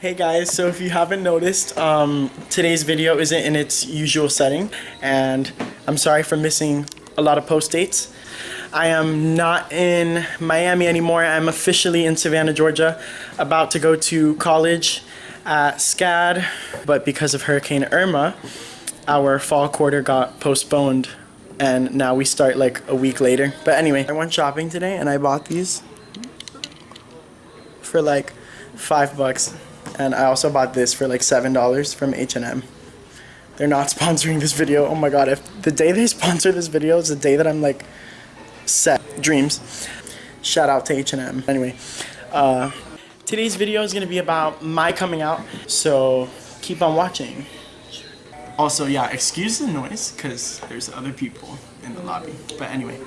Hey guys, so if you haven't noticed, today's video isn't in its usual setting, and I'm sorry for missing a lot of post dates. I am not in Miami anymore. I'm officially in Savannah, Georgia, about to go to college at SCAD, but because of Hurricane Irma, our fall quarter got postponed, and now we start like a week later. But anyway, I went shopping today and I bought these for like $5. And I also bought this for like $7 from H&M. They're not sponsoring this video. Oh my god, if the day they sponsor this video is the day that I'm like set. Dreams. Shout out to H&M. Anyway, today's video is gonna be about my coming out, so keep on watching. Also, yeah, excuse the noise because there's other people in the lobby. But anyway,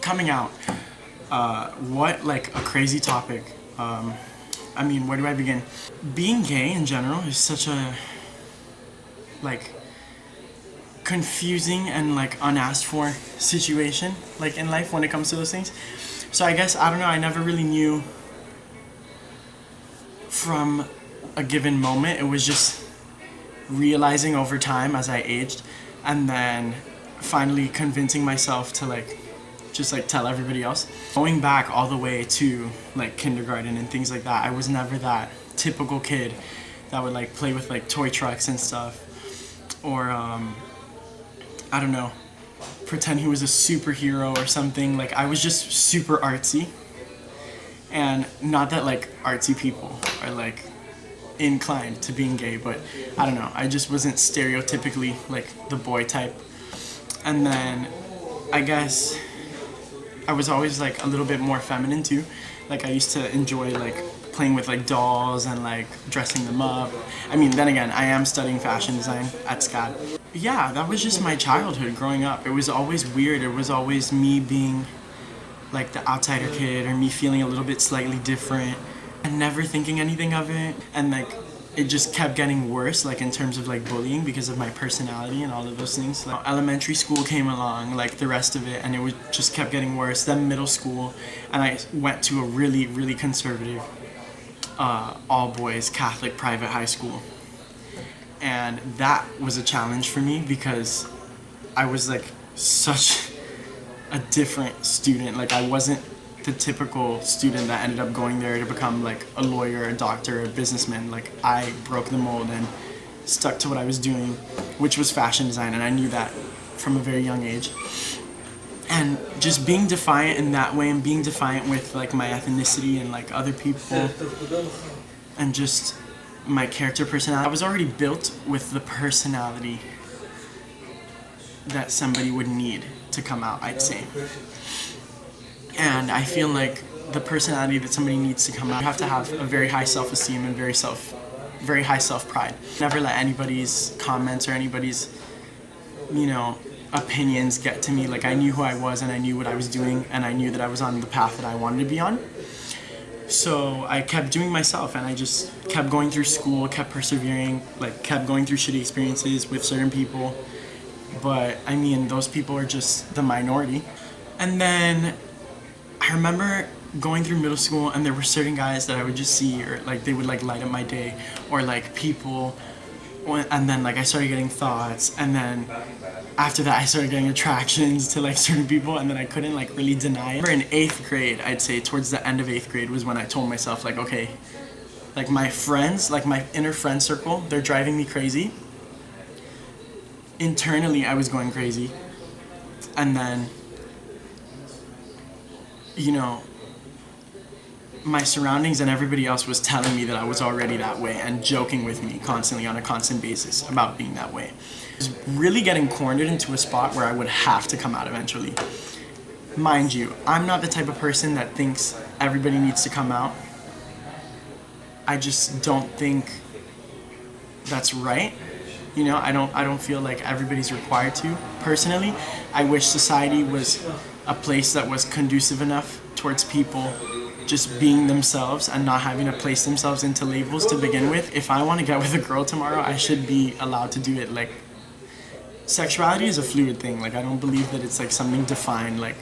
coming out. What like a crazy topic. I mean, where do I begin? Being gay in general is such a, like, confusing and, like, unasked for situation, like, in life when it comes to those things. So I guess, I don't know, I never really knew from a given moment. It was just realizing over time as I aged, and then finally convincing myself to, like, just like tell everybody else. Going back all the way to like kindergarten and things like that, I was never that typical kid that would like play with like toy trucks and stuff, or I don't know, pretend he was a superhero or something. Like I was just super artsy, and not that like artsy people are like inclined to being gay, but I don't know, I just wasn't stereotypically like the boy type. And then I guess I was always like a little bit more feminine too. Like I used to enjoy like playing with like dolls and like dressing them up. I mean, then again, I am studying fashion design at SCAD. Yeah, that was just my childhood growing up. It was always weird. It was always me being like the outsider kid, or me feeling a little bit slightly different and never thinking anything of it. And like it just kept getting worse, like in terms of like bullying because of my personality and all of those things. Like, elementary school came along, like the rest of it, and it was just kept getting worse. Then middle school, and I went to a really, really conservative, all boys Catholic private high school. And that was a challenge for me because I was like such a different student. Like I wasn't the typical student that ended up going there to become like a lawyer, a doctor, a businessman. Like I broke the mold and stuck to what I was doing, which was fashion design, and I knew that from a very young age. And just being defiant in that way, and being defiant with like my ethnicity and like other people, and just my character personality. I was already built with the personality that somebody would need to come out, I'd say. And I feel like the personality that somebody needs to come out, you have to have a very high self-esteem and very high self-pride. Never let anybody's comments or anybody's, you know, opinions get to me. Like I knew who I was, and I knew what I was doing, and I knew that I was on the path that I wanted to be on. So I kept doing myself, and I just kept going through school, kept persevering, like kept going through shitty experiences with certain people. But I mean, those people are just the minority. And then I remember going through middle school, and there were certain guys that I would just see, or like they would like light up my day, or like people, and then like I started getting thoughts, and then after that I started getting attractions to like certain people, and then I couldn't like really deny it. In 8th grade, I'd say towards the end of 8th grade was when I told myself like, okay, like my friends, like my inner friend circle, they're driving me crazy. Internally I was going crazy, and then, you know, my surroundings and everybody else was telling me that I was already that way and joking with me constantly on a constant basis about being that way. I was really getting cornered into a spot where I would have to come out eventually. Mind you, I'm not the type of person that thinks everybody needs to come out. I just don't think that's right. You know, I don't feel like everybody's required to. Personally, I wish society was a place that was conducive enough towards people just being themselves and not having to place themselves into labels to begin with. If I want to get with a girl tomorrow, I should be allowed to do it. Like, sexuality is a fluid thing. Like, I don't believe that it's like something defined. Like,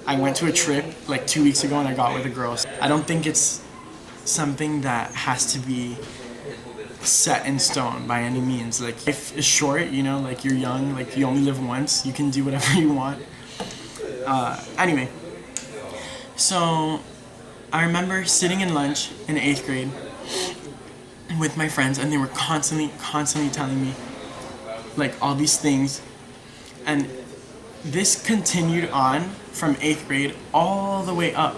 I went to a trip like 2 weeks ago and I got with a girl. I don't think it's something that has to be set in stone by any means. Like, life is short, you know, like you're young, like you only live once, you can do whatever you want. Anyway, so I remember sitting in lunch in 8th grade with my friends, and they were constantly telling me like all these things, and this continued on from 8th grade all the way up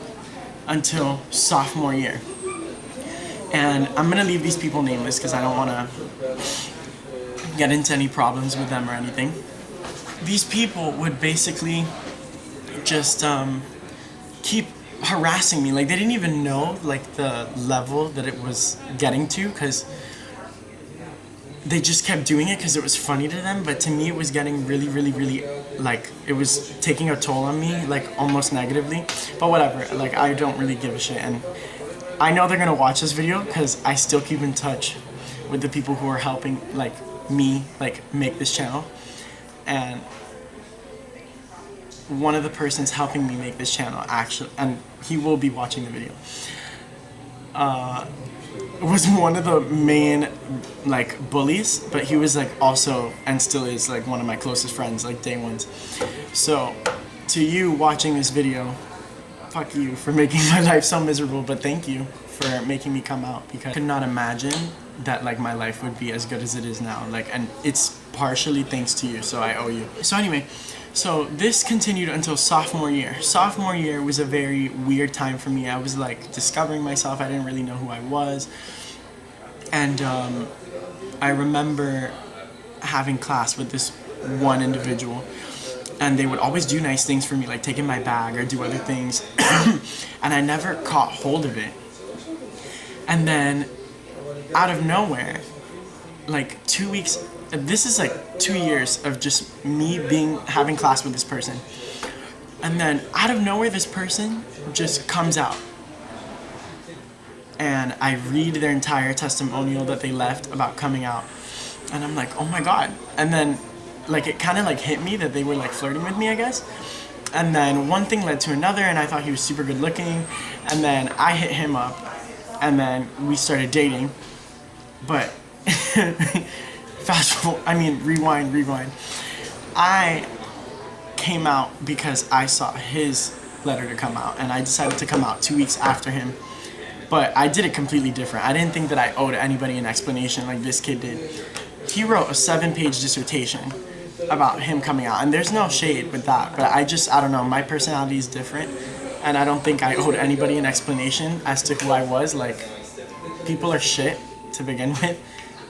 until sophomore year. And I'm gonna leave these people nameless because I don't want to get into any problems with them or anything. These people would basically just keep harassing me. Like, they didn't even know like the level that it was getting to, because they just kept doing it because it was funny to them. But to me, it was getting really, like, it was taking a toll on me, like almost negatively. But whatever, like, I don't really give a shit. And I know they're gonna watch this video because I still keep in touch with the people who are helping like me like make this channel. And one of the persons helping me make this channel, actually, and he will be watching the video, was one of the main like bullies, but he was like also, and still is, like one of my closest friends, like day ones. So to you watching this video, fuck you for making my life so miserable, but thank you for making me come out, because I could not imagine that like my life would be as good as it is now. Like, and it's partially thanks to you, so I owe you. So anyway, so this continued until sophomore year. Sophomore year was a very weird time for me. I was like discovering myself. I didn't really know who I was. And I remember having class with this one individual, and they would always do nice things for me, like take in my bag or do other things. And I never caught hold of it. And then out of nowhere, like 2 weeks, this is like 2 years of just me having class with this person. And then out of nowhere, this person just comes out. And I read their entire testimonial that they left about coming out. And I'm like, oh my God. And then like it kind of like hit me that they were like flirting with me, I guess. And then one thing led to another, and I thought he was super good looking. And then I hit him up, and then we started dating. But rewind. I came out because I saw his letter to come out, and I decided to come out 2 weeks after him. But I did it completely different. I didn't think that I owed anybody an explanation like this kid did. He wrote a 7-page dissertation about him coming out, and there's no shade with that, but I don't know, my personality is different, and I don't think I owed anybody an explanation as to who I was. Like, people are shit to begin with,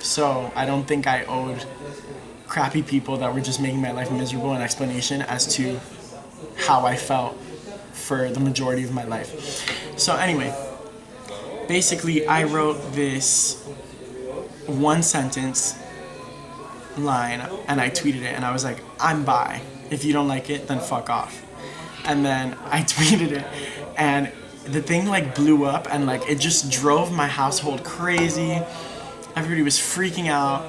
so I don't think I owed crappy people that were just making my life miserable an explanation as to how I felt for the majority of my life. So anyway, basically I wrote this 1-sentence line, and I tweeted it, and I was like, I'm bi. If you don't like it, then fuck off. And then I tweeted it, and the thing like blew up, and like it just drove my household crazy. Everybody was freaking out.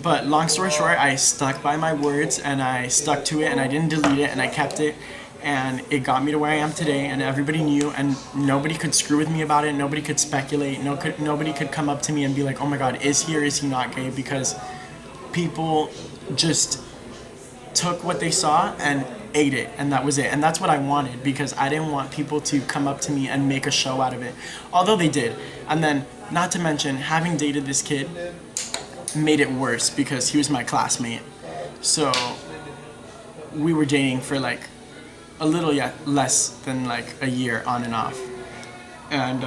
But long story short, I stuck by my words, and I stuck to it, and I didn't delete it, and I kept it, and it got me to where I am today, and everybody knew, and nobody could screw with me about it. Nobody could speculate. Nobody could come up to me and be like, oh my God, is he or is he not gay? Because people just took what they saw and ate it, and that was it. And that's what I wanted, because I didn't want people to come up to me and make a show out of it, although they did. And then, not to mention, having dated this kid made it worse because he was my classmate. So we were dating for like a little less than like a year on and off, and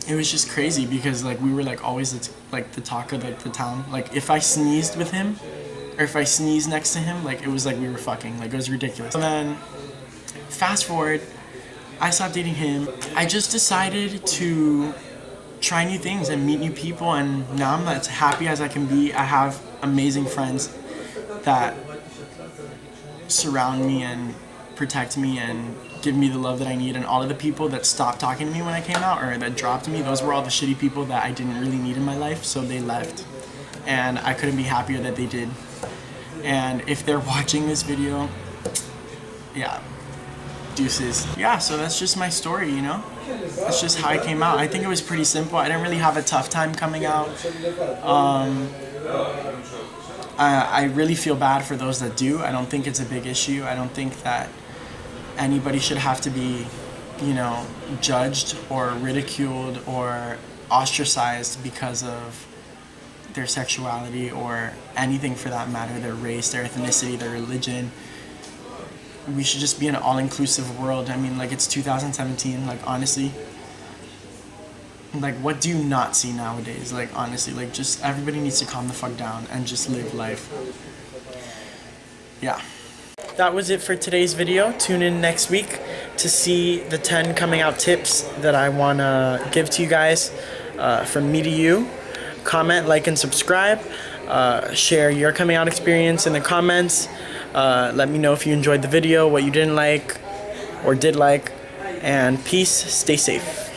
it was just crazy because like we were like always the talk of the town. Like if I sneezed with him, or if I sneezed next to him, like it was like we were fucking. Like it was ridiculous. And then fast forward, I stopped dating him. I just decided to try new things and meet new people, and now I'm as happy as I can be. I have amazing friends that surround me and protect me and give me the love that I need, and all of the people that stopped talking to me when I came out or that dropped me, those were all the shitty people that I didn't really need in my life, so they left, and I couldn't be happier that they did. And if they're watching this video, yeah, deuces. Yeah, so that's just my story, you know? it's just how I came out. I think it was pretty simple. I didn't really have a tough time coming out. I really feel bad for those that do. I don't think it's a big issue. I don't think that anybody should have to be, you know, judged or ridiculed or ostracized because of their sexuality or anything for that matter, their race, their ethnicity, their religion. We should just be in an all-inclusive world. I mean, like, it's 2017, like, honestly. Like, what do you not see nowadays? Like, honestly, like, just everybody needs to calm the fuck down and just live life. Yeah. That was it for today's video. Tune in next week to see the 10 coming out tips that I want to give to you guys from me to you. Comment, like, and subscribe. Share your coming out experience in the comments. Let me know if you enjoyed the video, what you didn't like or did like. And peace, stay safe.